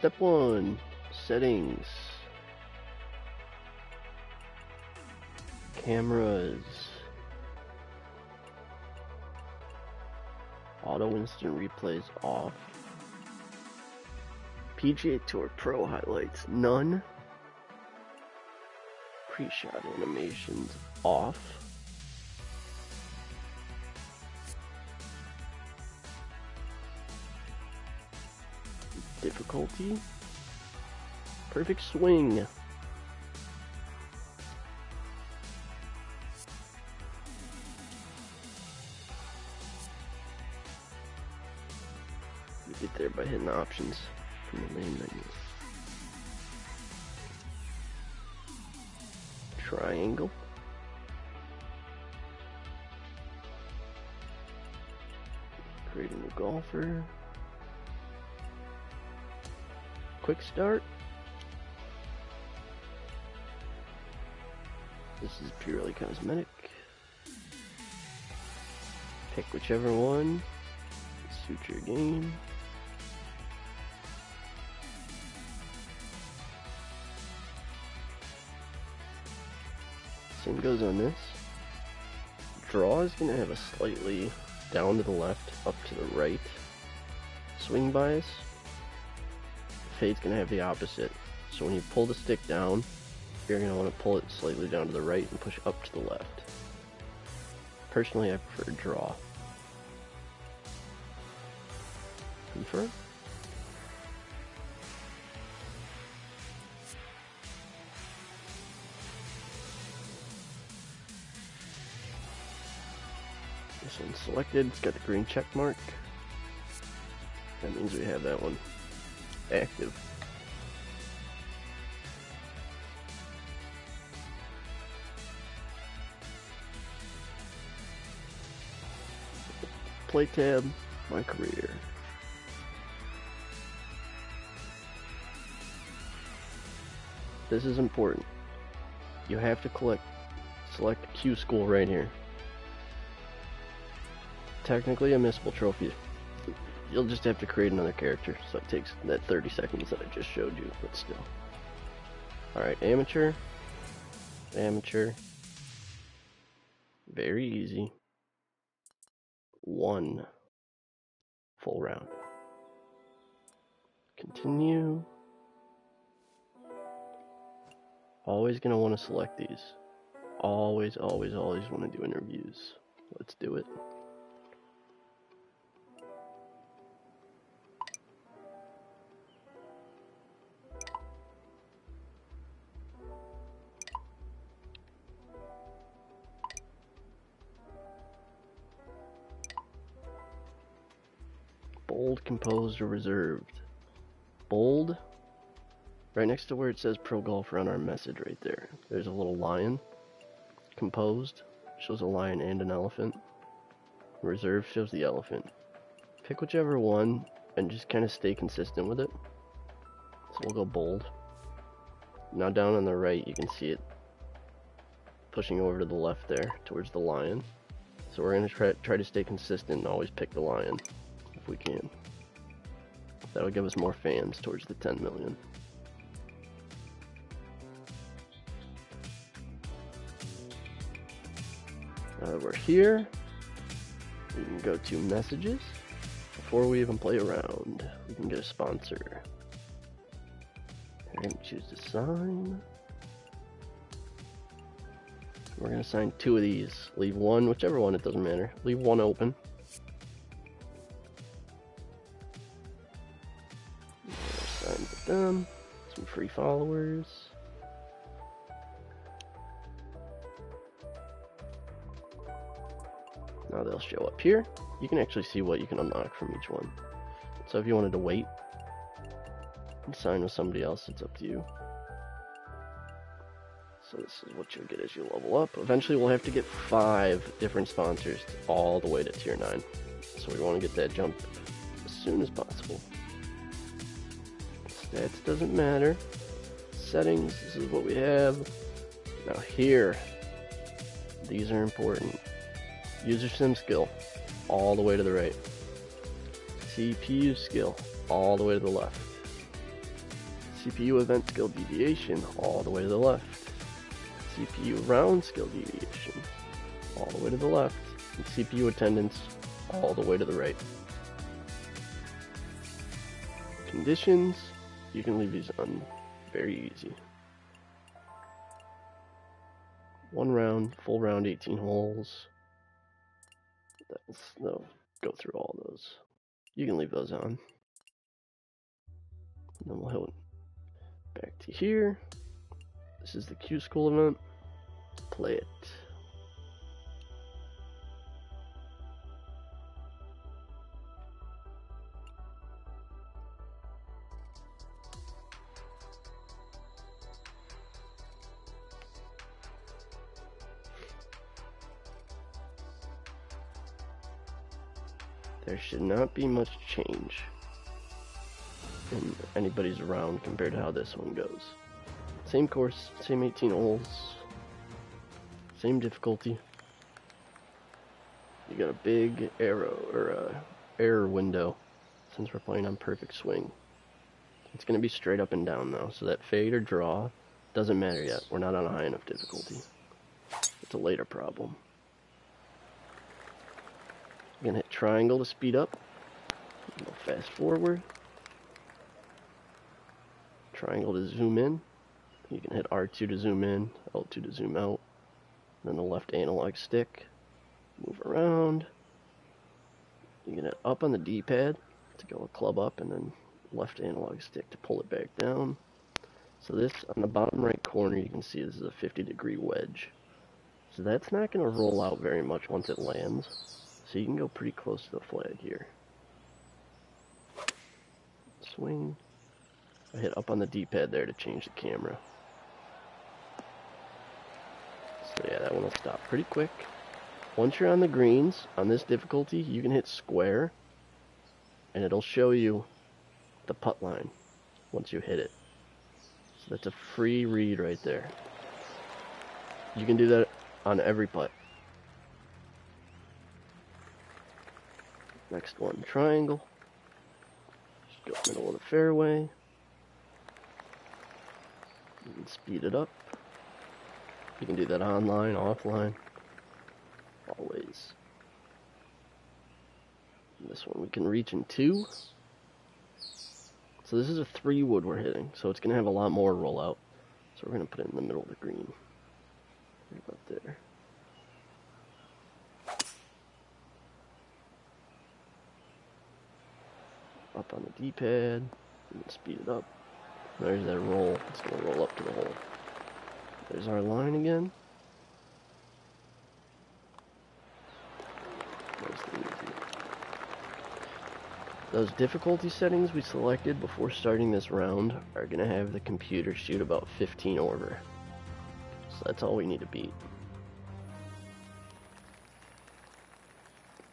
Step 1, settings, cameras, auto instant replays off, PGA Tour Pro highlights none, pre-shot animations off, difficulty, perfect swing, you get there by hitting the options from the main menu. Triangle, create a new golfer, quick start. This is purely cosmetic. Pick whichever one suits your game. Same goes on this. Draw is going to have a slightly down to the left, up to the right swing bias. Fade's going to have the opposite. So when you pull the stick down, you're going to want to pull it slightly down to the right and push up to the left. Personally, I prefer draw. Confirm. This one's selected, it's got the green check mark. That means we have that one active. Play tab, MyCareer. This is important. You have to select Q school right here. Technically a missable trophy. You'll just have to create another character, so it takes that 30 seconds that I just showed you, but still. Alright, amateur. Amateur. Very easy. 1 full round. Continue. Always gonna want to select these. Always want to do interviews. Let's do it. Bold, composed, or reserved. Bold, right next to where it says Pro Golfer on our message right there. There's a little lion. Composed shows a lion and an elephant. Reserved shows the elephant. Pick whichever one and just kind of stay consistent with it. So we'll go bold. Now down on the right you can see it pushing over to the left there towards the lion. So we're going to try to stay consistent and always pick the lion if we can. That'll give us more fans towards the 10 million. Now that we're here, we can go to messages. Before we even play around, we can get a sponsor. We're going to choose to sign. We're going to sign 2 of these. Leave one, whichever one, it doesn't matter. Leave one open. Sign with them. Some free followers. Now they'll show up here. You can actually see what you can unlock from each one. So if you wanted to wait and sign with somebody else, it's up to you. So this is what you'll get as you level up. Eventually we'll have to get 5 different sponsors all the way to tier 9. So we want to get that jump as soon as possible. Stats doesn't matter. Settings, this is what we have. Now here, these are important. User sim skill, all the way to the right. CPU skill, all the way to the left. CPU event skill deviation, all the way to the left. CPU round skill deviation, all the way to the left. And CPU attendance, all the way to the right. Conditions, you can leave these on very easy. 1 round, full round, 18 holes. They'll go through all those. You can leave those on. And then we'll head back to here. This is the Q School event. Play it. There should not be much change in anybody's round compared to how this one goes. Same course, same 18 holes, same difficulty. You got a big arrow, or error window, since we're playing on perfect swing. It's going to be straight up and down now, so that fade or draw doesn't matter yet. We're not on a high enough difficulty. It's a later problem. You're going to hit triangle to speed up. Go fast forward. Triangle to zoom in. You can hit R2 to zoom in, L2 to zoom out. Then the left analog stick. Move around. You can hit up on the D-pad to go a club up, and then left analog stick to pull it back down. So this, on the bottom right corner, you can see this is a 50-degree wedge. So that's not going to roll out very much once it lands. So you can go pretty close to the flag here. Swing. I hit up on the D-pad there to change the camera. So yeah, that one will stop pretty quick. Once you're on the greens, on this difficulty, you can hit square, and it'll show you the putt line once you hit it. So that's a free read right there. You can do that on every putt. Next one, triangle. Just go middle of the fairway. You can speed it up. You can do that online, offline. Always. And this one we can reach in 2. So this is a 3-wood we're hitting, so it's going to have a lot more rollout. So we're going to put it in the middle of the green. Right about there. Up on the D-pad, you can speed it up. There's that roll, it's going to roll up to the hole. There's our line again. Those difficulty settings we selected before starting this round are going to have the computer shoot about 15 over. So that's all we need to beat.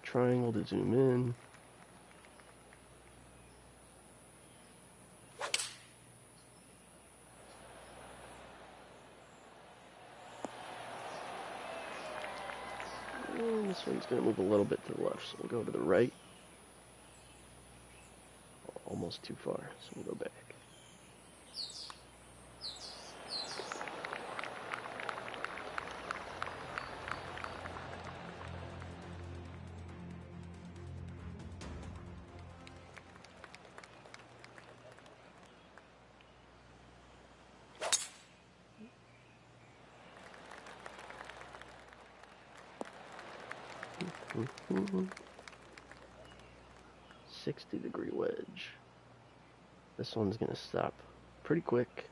Triangle to zoom in. And this one's going to move a little bit to the left, so we'll go to the right. Almost too far, so we'll go back. Mm-hmm. 60-degree wedge. This one's going to stop pretty quick.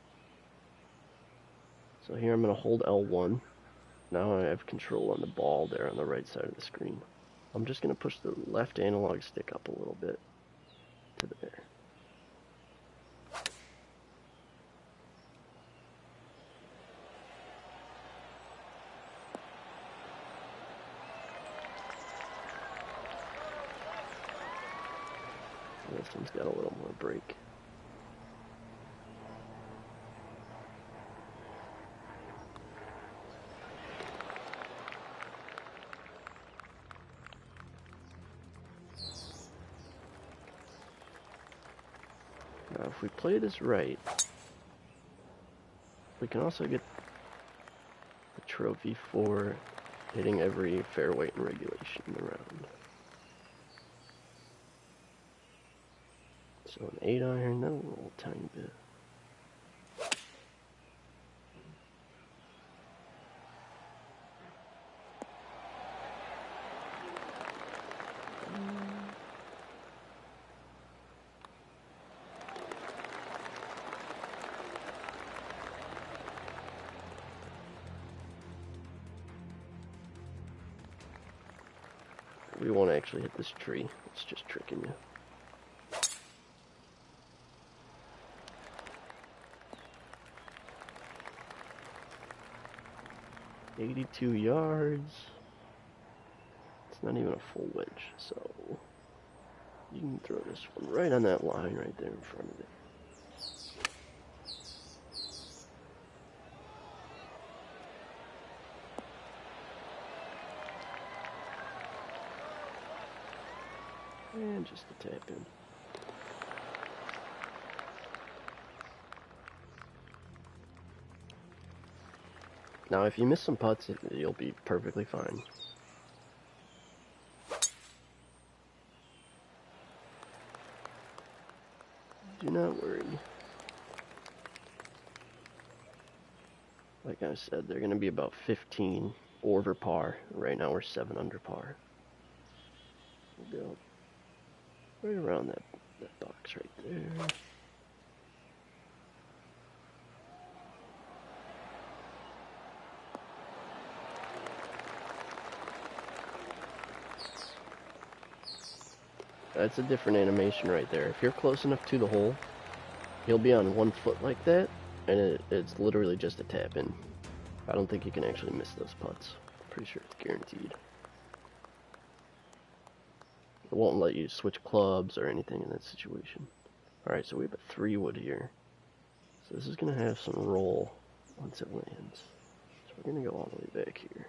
So here I'm going to hold L1. Now I have control on the ball there on the right side of the screen. I'm just going to push the left analog stick up a little bit to there. This one's got a little more break. Now if we play this right, We can also get the trophy for hitting every fairway in regulation in the round. So an 8-iron, that'll roll a tiny bit. We won't actually hit this tree. It's just tricking you. "82 yards. It's not even a full wedge, so you can throw this one right on that line right there in front of it. And just a tap in. Now, if you miss some putts, you'll be perfectly fine. Do not worry. Like I said, they're going to be about 15 over par. Right now we're 7 under par. We'll go right around that box right there. That's a different animation right there. If you're close enough to the hole, he'll be on 1 foot like that, and it's literally just a tap in. I don't think you can actually miss those putts. I'm pretty sure it's guaranteed. It won't let you switch clubs or anything in that situation. Alright, so we have a 3-wood here. So this is going to have some roll once it lands. So we're going to go all the way back here.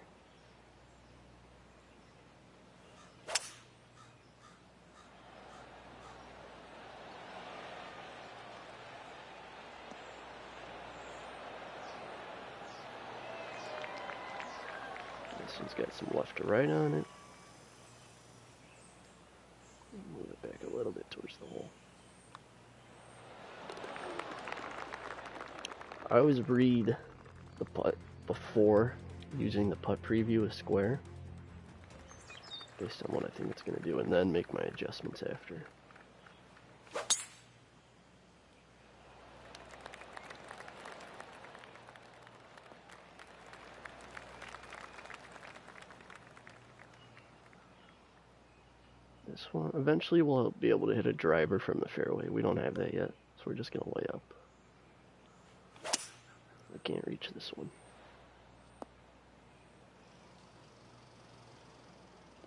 This one's got some left to right on it. Move it back a little bit towards the hole. I always read the putt before using the putt preview with square, based on what I think it's going to do, and then make my adjustments after. This one, eventually we'll be able to hit a driver from the fairway. We don't have that yet, so we're just going to lay up. I can't reach this one.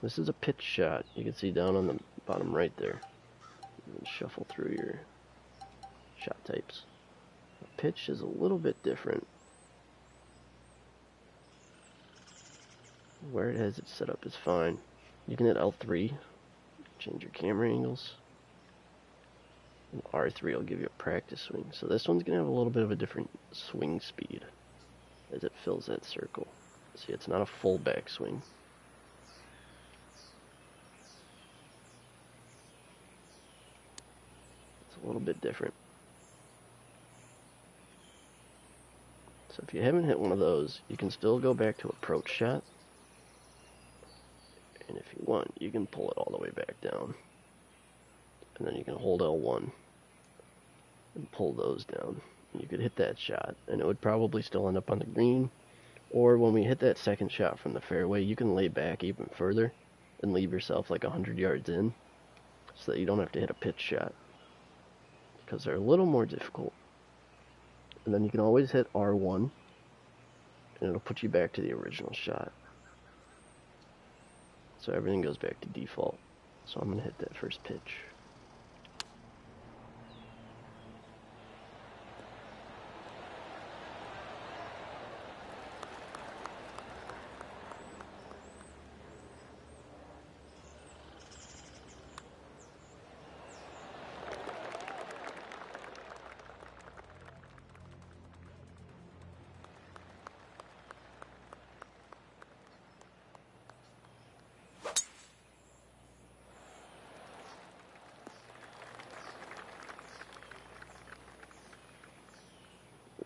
This is a pitch shot. You can see down on the bottom right there. You can shuffle through your shot types. The pitch is a little bit different. Where it has it set up is fine. You can hit L3, change your camera angles. And R3 will give you a practice swing. So this one's going to have a little bit of a different swing speed as it fills that circle. See, it's not a full backswing. It's a little bit different. So if you haven't hit one of those, you can still go back to approach shot. And if you want, you can pull it all the way back down. And then you can hold L1 and pull those down. And you could hit that shot, and it would probably still end up on the green. Or when we hit that second shot from the fairway, you can lay back even further and leave yourself like 100 yards in, so that you don't have to hit a pitch shot, because they're a little more difficult. And then you can always hit R1, and it'll put you back to the original shot. So everything goes back to default. So I'm going to hit that first pitch.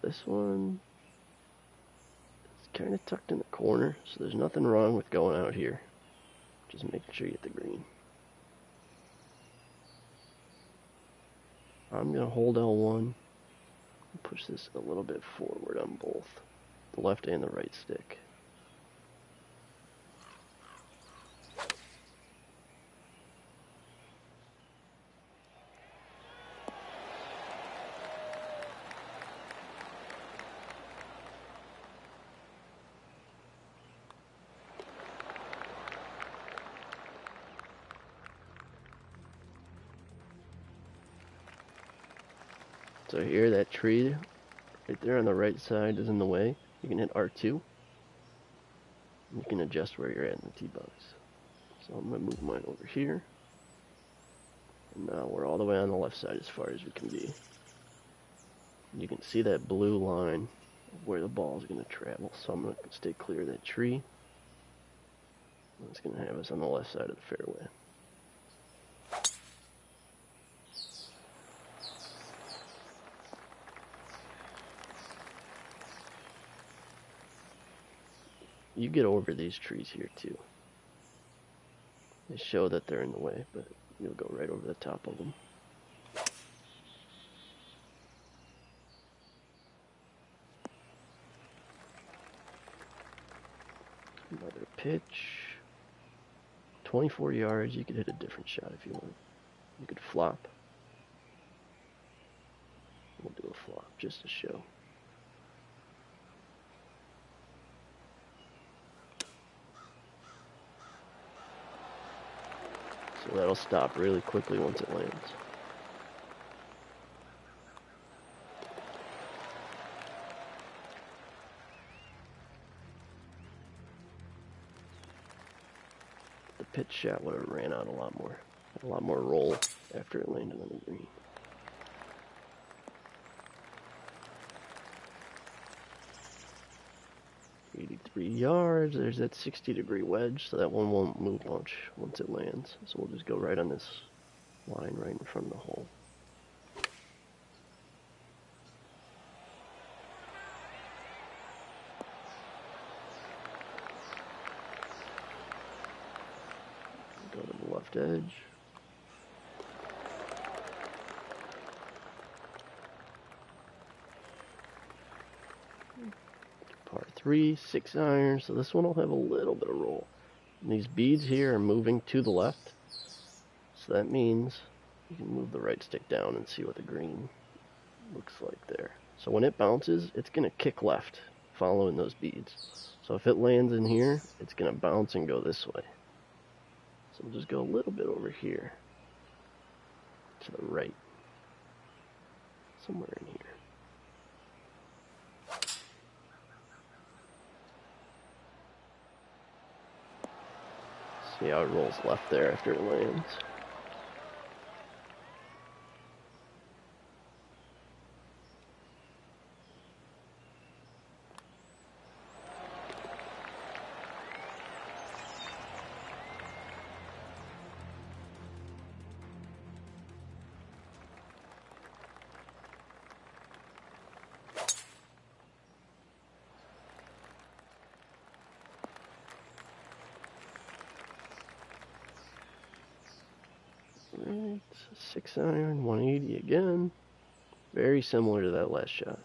this one is kind of tucked in the corner, so there's nothing wrong with going out here. Just making sure you get the green. I'm going to hold L1 and push this a little bit forward on both the left and the right stick. So here, that tree right there on the right side is in the way. You can hit R2. You can adjust where you're at in the tee box. So I'm going to move mine over here. And now we're all the way on the left side as far as we can be. You can see that blue line of where the ball is going to travel. So I'm going to stay clear of that tree. It's going to have us on the left side of the fairway. You get over these trees here too. They show that they're in the way, but you'll go right over the top of them. Another pitch. 24 yards, you could hit a different shot if you want. You could flop. We'll do a flop just to show. So that'll stop really quickly once it lands. The pitch shot would have ran out a lot more roll after it landed on the green. Yards, there's that 60-degree wedge, so that one won't move much once it lands. So we'll just go right on this line right in front of the hole. Go to the left edge. Par 3, 6 iron, so this one will have a little bit of roll. And these beads here are moving to the left, so that means you can move the right stick down and see what the green looks like there. So when it bounces, it's going to kick left, following those beads. So if it lands in here, it's going to bounce and go this way. So we'll just go a little bit over here, to the right, somewhere in here. See how it rolls left there after it lands. Right, 6 iron, 180 again. Very similar to that last shot.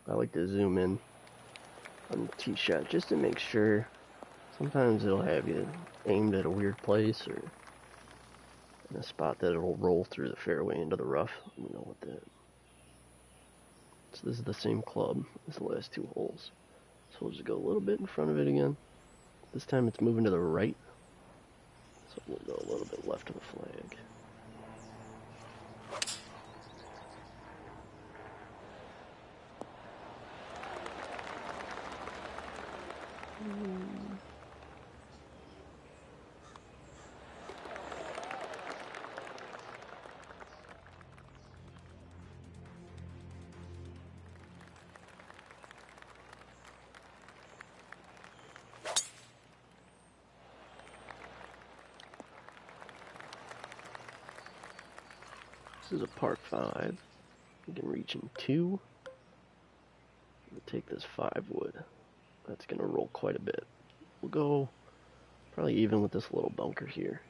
I like to zoom in on the tee shot just to make sure. Sometimes it'll have you aimed at a weird place or in a spot that it'll roll through the fairway into the rough. You know what that. So this is the same club as the last 2 holes. So we'll just go a little bit in front of it again. This time it's moving to the right. So we'll go a little bit left of the flag. This is a par 5. We can reach in 2. We'll take this 5 wood. That's going to roll quite a bit. We'll go probably even with this little bunker here.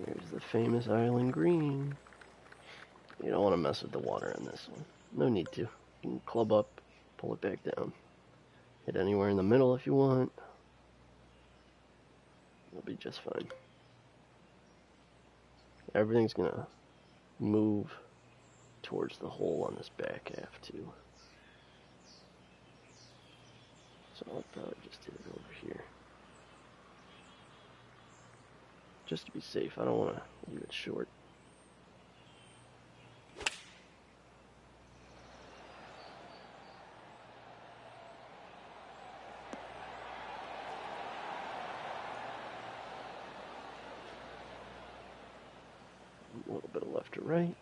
There's the famous island green. You don't want to mess with the water on this one. No need to. You can club up, pull it back down. Hit anywhere in the middle if you want. It'll be just fine. Everything's gonna move towards the hole on this back half too. So I'll probably just hit it over here. Just to be safe, I don't want to leave it short. A little bit of left to right.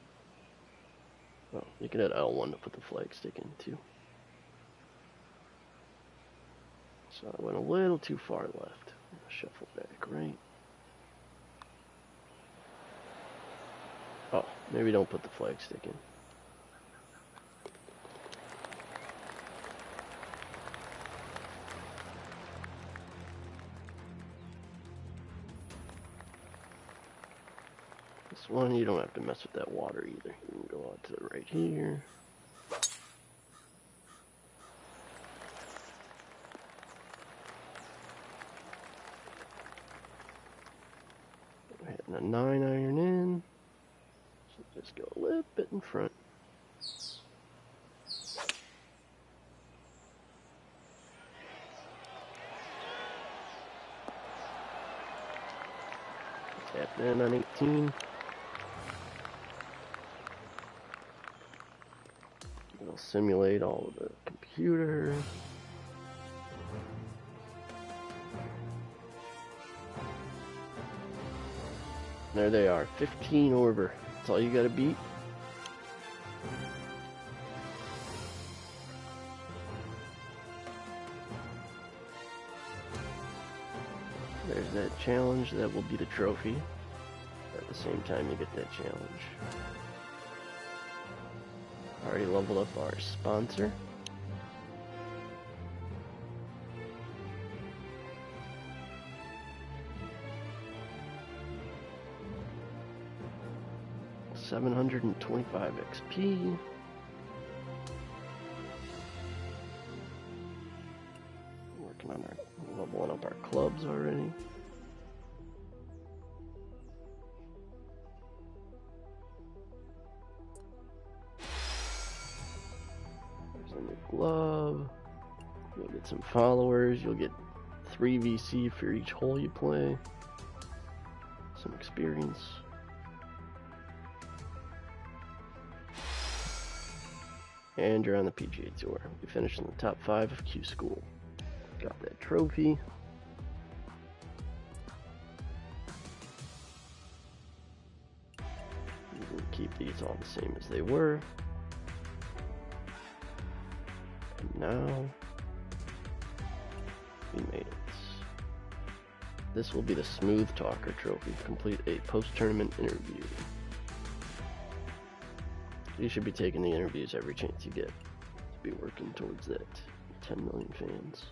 Oh, you can hit L1 to put the flag stick in too. So I went a little too far left. Shuffle back right. Oh, maybe don't put the flag stick in. This one, you don't have to mess with that water either. You can go out to the right here. We're hitting a 9 iron in. So just go a little bit in front. Tap in on 18. It'll simulate all of the computer. There they are, 15 over. That's all you gotta beat. There's that challenge, that will be the trophy. At the same time you get that challenge. Already leveled up our sponsor. $725 XP. Working on our leveling up our clubs already. There's a new glove. You'll get some followers. You'll get 3 VC for each hole you play. Some experience. And you're on the PGA Tour. You finished in the top 5 of Q School. Got that trophy. You can keep these all the same as they were. And now, we made it. This will be the Smooth Talker trophy. Complete a post-tournament interview. You should be taking the interviews every chance you get to be working towards that 10 million fans.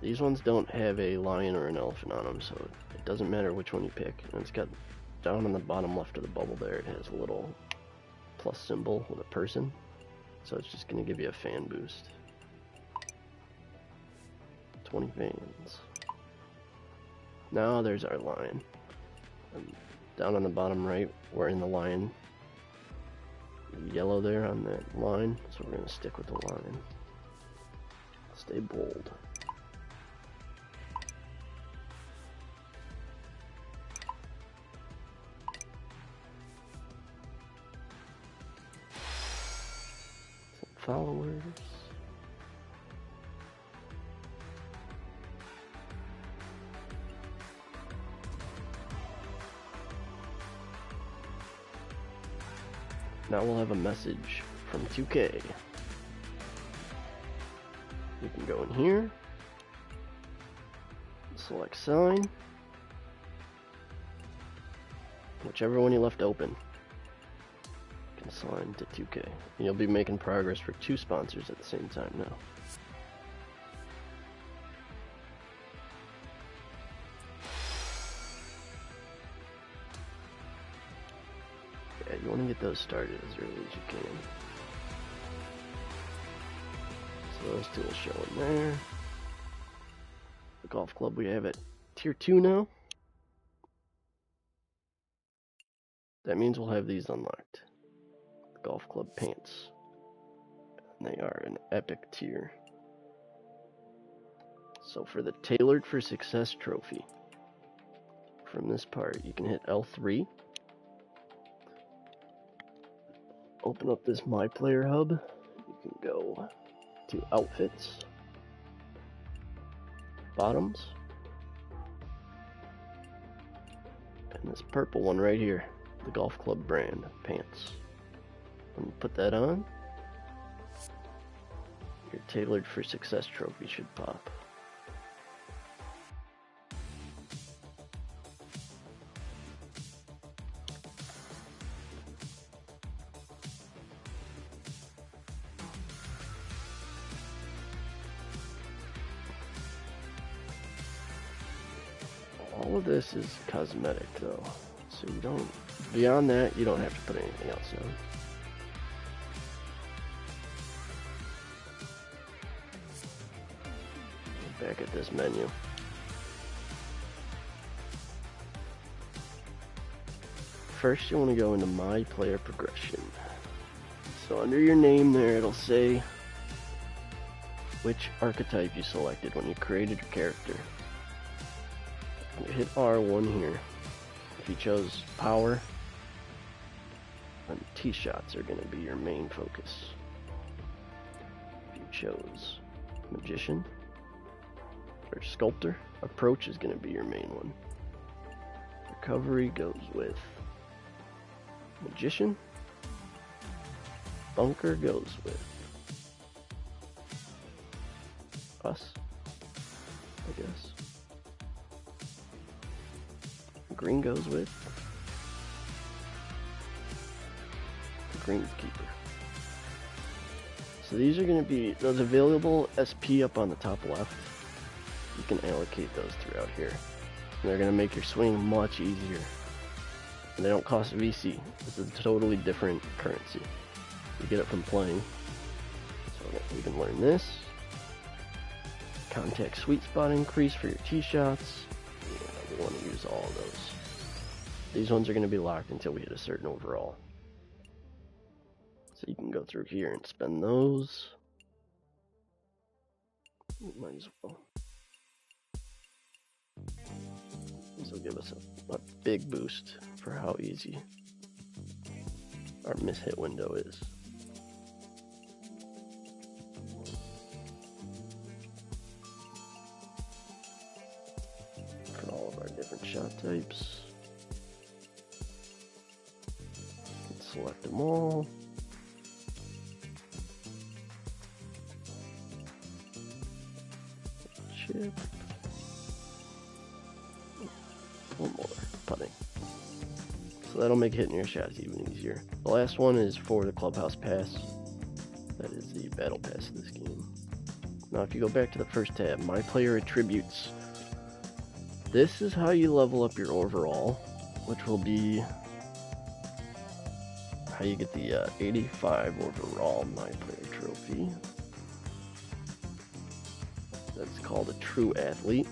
These ones don't have a lion or an elephant on them, so it doesn't matter which one you pick. And it's got down on the bottom left of the bubble there, it has a little plus symbol with a person. So it's just going to give you a fan boost. 20 fans. Now there's our lion. Down on the bottom right, we're in the lion. Yellow there on that line, so we're going to stick with the line. Stay bold. followers. Now we'll have a message from 2K. You can go in here, select sign, whichever one you left open. You can sign to 2K. And you'll be making progress for 2 sponsors at the same time now. Yeah, you want to get those started as early as you can. So those 2 will show in there. The golf club we have at tier 2 now. That means we'll have these unlocked. The golf club pants. And they are an epic tier. So for the Tailored for Success trophy, from this part, you can hit L3. Open up this MyPlayer hub. You can go to outfits, bottoms, and this purple one right here, the golf club brand pants. When you put that on, your Tailored for Success trophy should pop. All of this is cosmetic though, so you don't, beyond that, you don't have to put anything else on. Back at this menu. First you want to go into MyPlayer progression. So under your name there it'll say which archetype you selected when you created your character. You hit R1 here. If you chose power, then tee shots are going to be your main focus. If you chose magician or sculptor, approach is going to be your main one. Recovery goes with magician. Bunker goes with us, I guess. Green goes with the greenskeeper. So these are going to be those available SP up on the top left. You can allocate those throughout here. And they're going to make your swing much easier. And they don't cost VC. This is a totally different currency. You get it from playing. So you can learn this. Contact sweet spot increase for your tee shots. We want to use all of those. These ones are going to be locked until we hit a certain overall. So you can go through here and spend those. Might as well. This will give us a big boost for how easy our miss-hit window is. For all of our different shot types. Select them all. Chip. One more. Putting. So that'll make hitting your shots even easier. The last one is for the Clubhouse Pass. That is the Battle Pass of this game. Now if you go back to the first tab, MyPlayer Attributes. This is how you level up your overall, which will be how you get the 85 overall MyPlayer trophy. That's called a true athlete.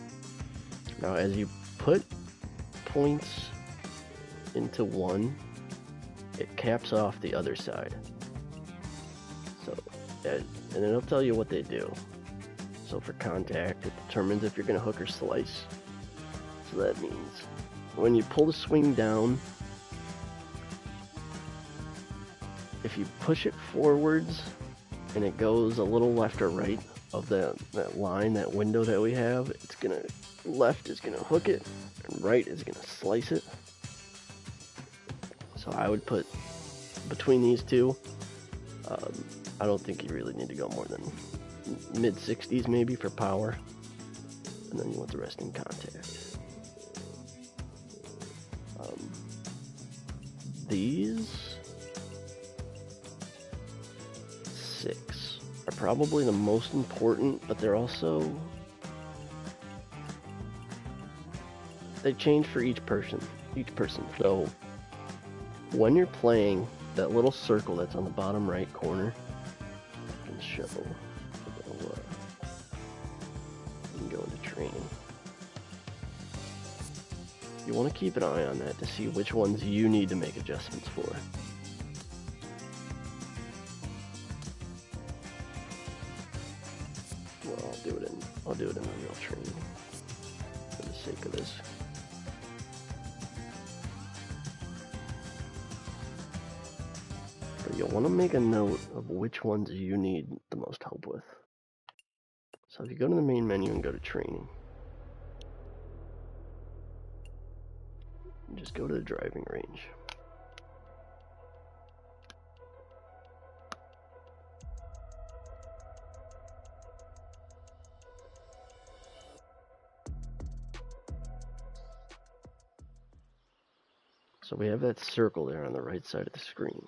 Now as you put points into one, it caps off the other side. So, and it'll tell you what they do. So for contact, it determines if you're going to hook or slice. So that means when you pull the swing down, if you push it forwards and it goes a little left or right of that line, that window that we have, it's gonna, left is gonna hook it, and right is gonna slice it. So I would put between these two, I don't think you really need to go more than mid 60s maybe for power, and then you want the rest in contact. These 6 are probably the most important, but they're also, they change for each person. So when you're playing, that little circle that's on the bottom right corner, I can show. You can go into training. You want to keep an eye on that to see which ones you need to make adjustments for. Well, I'll do it in the real training for the sake of this. But you'll want to make a note of which ones you need the most help with. So if you go to the main menu and go to training, just go to the driving range. So we have that circle there on the right side of the screen.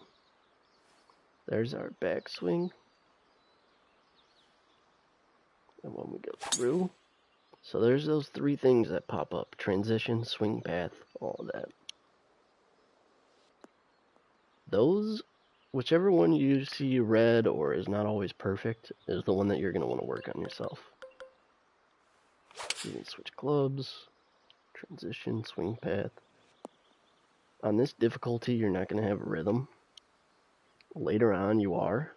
There's our backswing. And when we go through, so there's those 3 things that pop up: transition, swing path, all of that. Those, whichever one you see red or is not always perfect, is the one that you're going to want to work on yourself. You can switch clubs, transition, swing path. On this difficulty, you're not going to have rhythm. Later on, you are.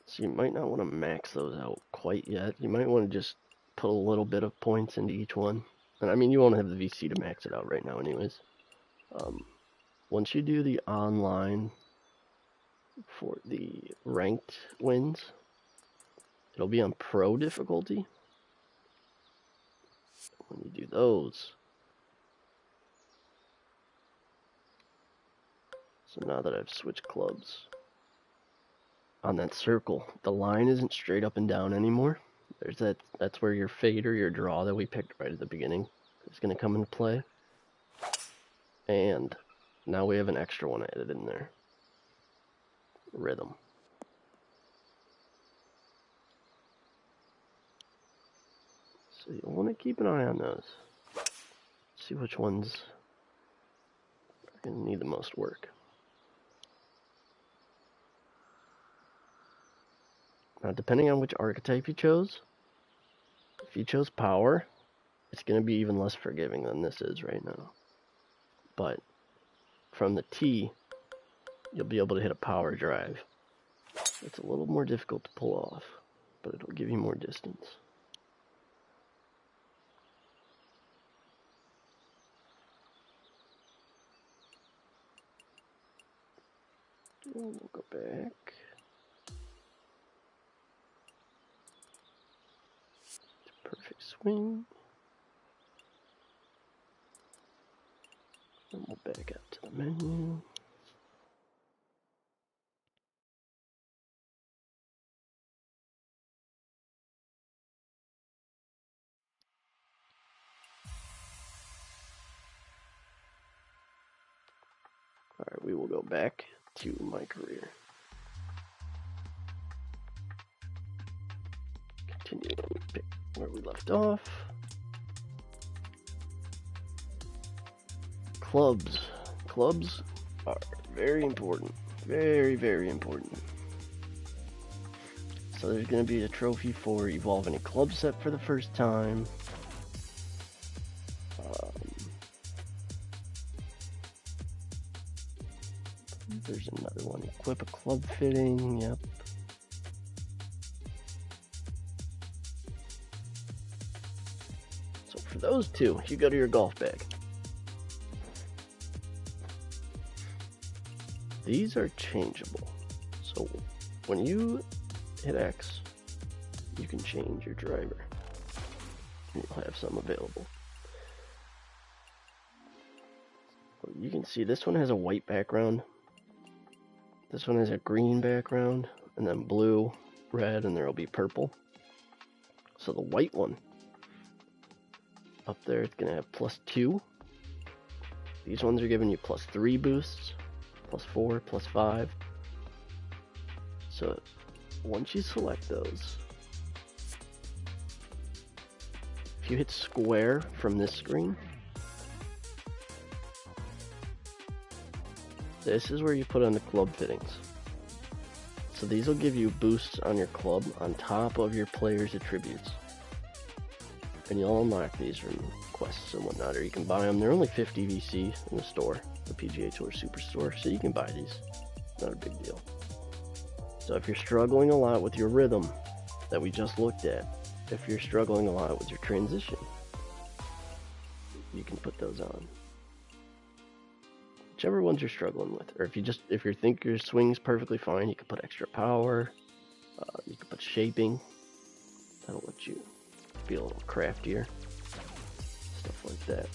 So you might not want to max those out quite yet. You might want to just put a little bit of points into each one. And I mean, you won't have the VC to max it out right now anyways. Once you do the online for the ranked wins, it'll be on pro difficulty. When you do those, so now that I've switched clubs, on that circle, the line isn't straight up and down anymore. There's that's where your fade or your draw that we picked right at the beginning is going to come into play. And now we have an extra one added in there. Rhythm. So you'll want to keep an eye on those. See which ones are going to need the most work. Now, depending on which archetype you chose, if you chose power, it's going to be even less forgiving than this is right now. But from the tee, you'll be able to hit a power drive. It's a little more difficult to pull off, but it'll give you more distance. We'll go back. Perfect swing. And we'll back up to the menu. Alright, we will go back to MyCareer. Continue where we left off. Clubs. Clubs are very important. Very, very important. So there's going to be a trophy for evolving a club set for the first time. There's another one. Equip a club fitting. Yep. So for those two, you go to your golf bag. These are changeable. So when you hit X, you can change your driver. And you'll have some available. You can see this one has a white background. This one has a green background, and then blue, red, and there will be purple. So the white one up there, it's going to have +2. These ones are giving you +3 boosts, +4, +5. So once you select those, if you hit square from this screen, this is where you put on the club fittings. So these will give you boosts on your club on top of your player's attributes. And you'll unlock these from quests and whatnot, or you can buy them. They're only 50 VC in the store, the PGA Tour Superstore, so you can buy these. Not a big deal. So if you're struggling a lot with your rhythm that we just looked at, if you're struggling a lot with your transition, you can put those on. Whichever ones you're struggling with, or if you think your swing's perfectly fine, you can put extra power. You can put shaping. That'll let you be a little craftier, stuff like that.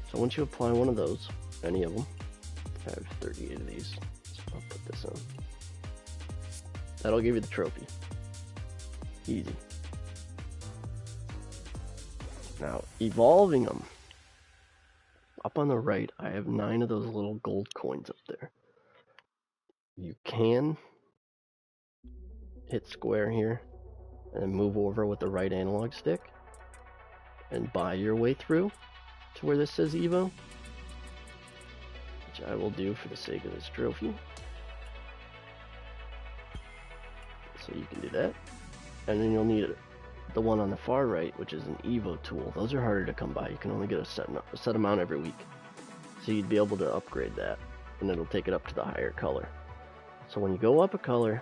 So once you apply one of those, any of them, I have 38 of these, so I'll put this on. That'll give you the trophy. Easy. Now, evolving them. Up on the right, I have 9 of those little gold coins up there. You can hit square here and move over with the right analog stick and buy your way through to where this says Evo, which I will do for the sake of this trophy. So you can do that, and then you'll need the one on the far right, which is an Evo tool. Those are harder to come by. You can only get a set amount every week, so you'd be able to upgrade that, and it'll take it up to the higher color. So when you go up a color,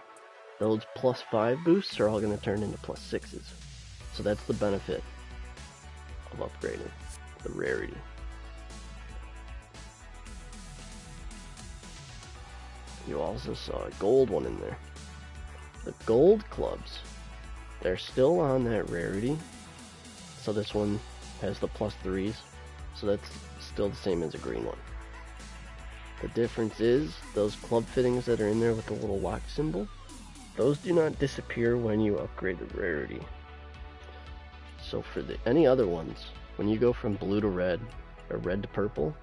those +5 boosts are all going to turn into +6s. So that's the benefit of upgrading the rarity. You also saw a gold one in there. The gold clubs, they're still on that rarity. So this one has the +3s. So that's still the same as a green one. The difference is those club fittings that are in there with the little lock symbol, those do not disappear when you upgrade the rarity. So for any other ones, when you go from blue to red or red to purple,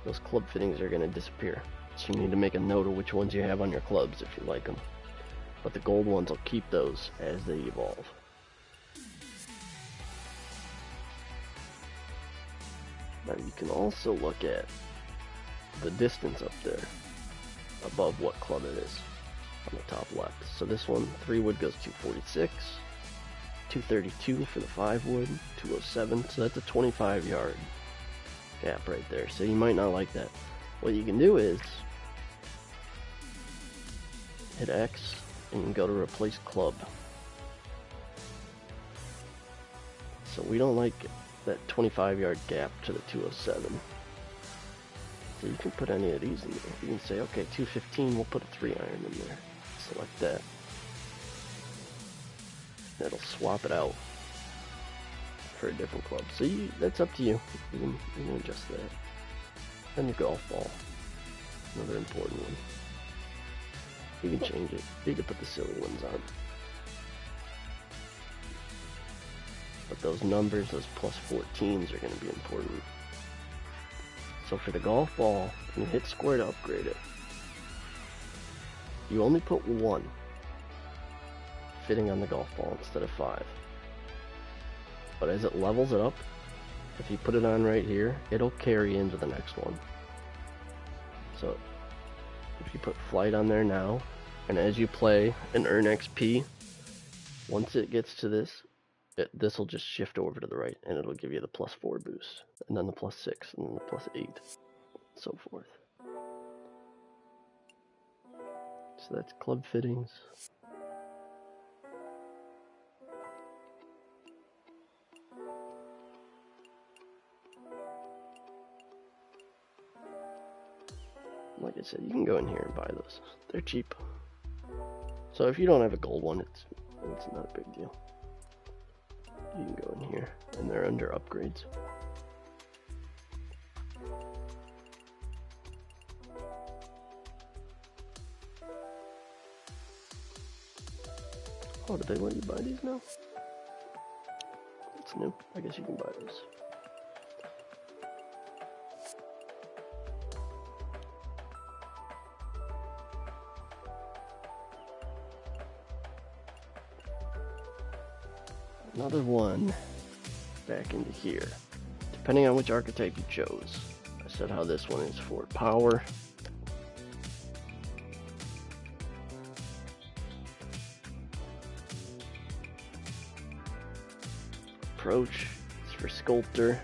those club fittings are going to disappear. So you need to make a note of which ones you have on your clubs if you like them. But the gold ones will keep those as they evolve. Now you can also look at the distance up there above what club it is on the top left. So this one, 3 wood goes 246, 232 for the 5 wood, 207. So that's a 25-yard gap right there. So you might not like that. What you can do is hit X and you can go to replace club. So we don't like that 25-yard gap to the 207. So you can put any of these in there. You can say, okay, 215, we'll put a 3-iron in there. Select that. That'll swap it out for a different club. So that's up to you. You can adjust that. And your golf ball, another important one. You can change it. You can put the silly ones on. But those numbers, those +14s are going to be important. So for the golf ball, when you hit square to upgrade it, you only put 1 fitting on the golf ball instead of 5. But as it levels it up, if you put it on right here, it'll carry into the next one. So if you put flight on there now, and as you play and earn XP, once it gets to this, this will just shift over to the right, and it'll give you the +4 boost, and then the +6, and then the +8, so forth. So that's club fittings. Like I said, you can go in here and buy those. They're cheap. So if you don't have a gold one, it's not a big deal. You can go in here, and they're under upgrades. Oh, do they let you buy these now? That's new. I guess you can buy those. Another one back into here. Depending on which archetype you chose. I said how this one is for power. Approach, it's for sculptor.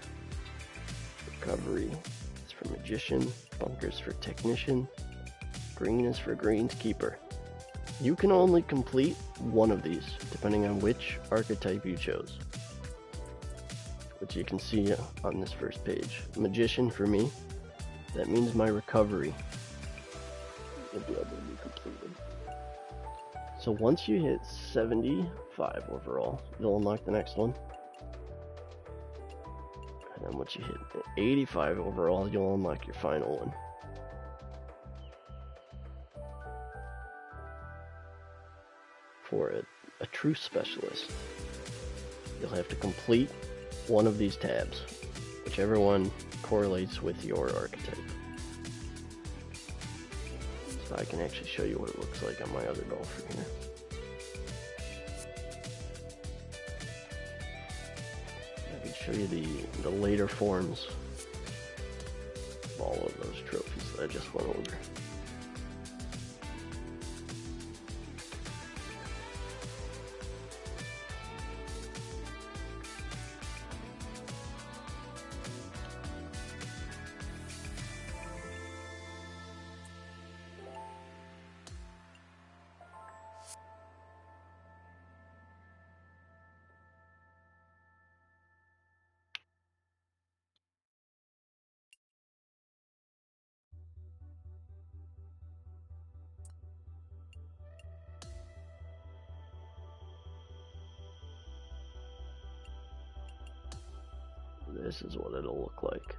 Recovery, it's for magician. Bunkers for technician. Green is for greenskeeper. You can only complete one of these, depending on which archetype you chose. Which you can see on this first page. Magician for me, that means my recovery will be able to be completed. So once you hit 75 overall, you'll unlock the next one. And then once you hit 85 overall, you'll unlock your final one. For a true specialist, you'll have to complete one of these tabs, whichever one correlates with your archetype. So I can actually show you what it looks like on my other golfer here. I can show you the later forms of all of those trophies that I just went over. This is what it'll look like.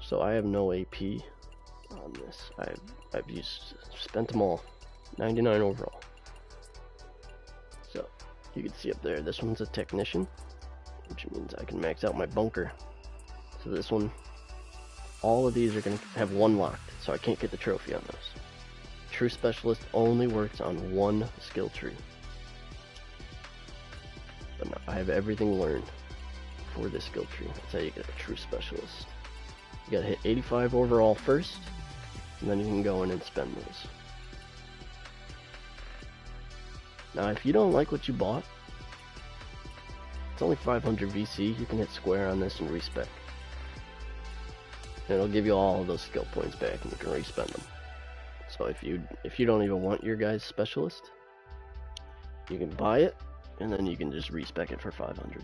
So I have no AP on this. I've spent them all. 99 overall. So you can see up there, this one's a technician, which means I can max out my bunker. So this one, all of these are going to have one locked, so I can't get the trophy on those. True specialist only works on one skill tree. But now I have everything learned for this skill tree. That's how you get a true specialist. You gotta hit 85 overall first, and then you can go in and spend those. Now if you don't like what you bought, it's only 500 VC, you can hit square on this and respec. And it'll give you all of those skill points back and you can respend them. So if you don't even want your guy's specialist, you can buy it and then you can just respec it for 500.